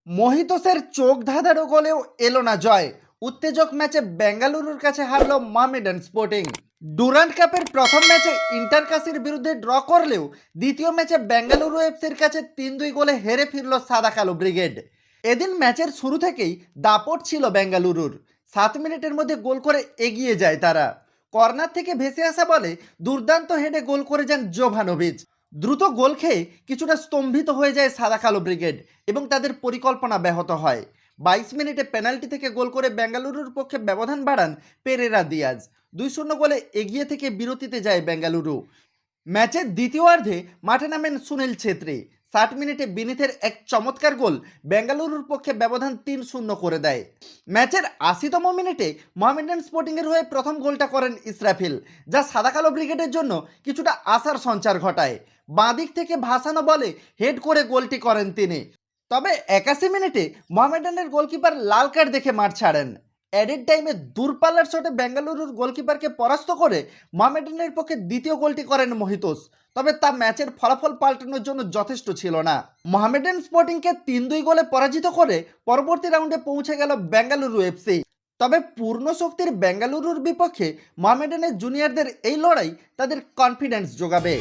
মোহিতোসের চোখ ধাঁধানো গোলেও এলো না জয়। উত্তেজক ম্যাচে বেঙ্গালুরুর কাছে হারল মোহামেডান স্পোর্টিং। ডুরান্ড কাপের প্রথম ম্যাচে ইন্টারকাসির বিরুদ্ধে ড্র করলেও দ্বিতীয় ম্যাচে বেঙ্গালুরু এফসির কাছে ৩-২ গোলে হেরে ফিরল সাদা কালো ব্রিগেড। এদিন ম্যাচের শুরু থেকেই দাপট ছিল বেঙ্গালুরুর। ৭ মিনিটের মধ্যে গোল করে এগিয়ে যায় তারা। কর্নার থেকে ভেসে আসা বলে দুর্দান্ত হেডে গোল করে যান জোভানোভিচ। দ্রুত গোল খেয়ে কিছুটা স্তম্ভিত হয়ে যায় সাদা কালো ব্রিগেড এবং তাদের পরিকল্পনা ব্যাহত হয়। ২২ মিনিটে পেনাল্টি থেকে গোল করে বেঙ্গালুরুর পক্ষে ব্যবধান বাড়ান পেরেরা দিয়াজ। ২-০ গোলে এগিয়ে থেকে বিরতিতে যায় বেঙ্গালুরু। ম্যাচের দ্বিতীয়ার্ধে মাঠে নামেন সুনীল ছেত্রী। ৬০ মিনিটে বিনিথের এক চমৎকার গোল বেঙ্গালুরুর পক্ষে ব্যবধান ৩-০ করে দেয়। ম্যাচের ৮০তম মিনিটে মোহামেডান স্পোর্টিংয়ের হয়ে প্রথম গোলটা করেন ইসরাফিল, যা সাদা কালো ব্রিগেডের জন্য কিছুটা আশার সঞ্চার ঘটায়। বাঁ দিক থেকে ভাসানো বলে হেড করে গোলটি করেন তিনি। তবে ৮১ মিনিটে মোহামেডানের গোলকিপার লাল কার্ড দেখে মাঠ ছাড়েন। অ্যাডেড টাইমে দূরপাল্লার শটে বেঙ্গালুরুর গোলকিপারকে পরাস্ত করে মোহামেডানের পক্ষে দ্বিতীয় গোলটি করেন মোহিতোস। তবে তা ম্যাচের ফলাফল পাল্টানোর জন্য যথেষ্ট ছিল না। মোহামেডান স্পোর্টিংকে ৩-২ গোলে পরাজিত করে পরবর্তী রাউন্ডে পৌঁছে গেল বেঙ্গালুরু এফসি। তবে পূর্ণ শক্তির বেঙ্গালুরুর বিপক্ষে মোহামেডানের জুনিয়রদের এই লড়াই তাদের কনফিডেন্স যোগাবে।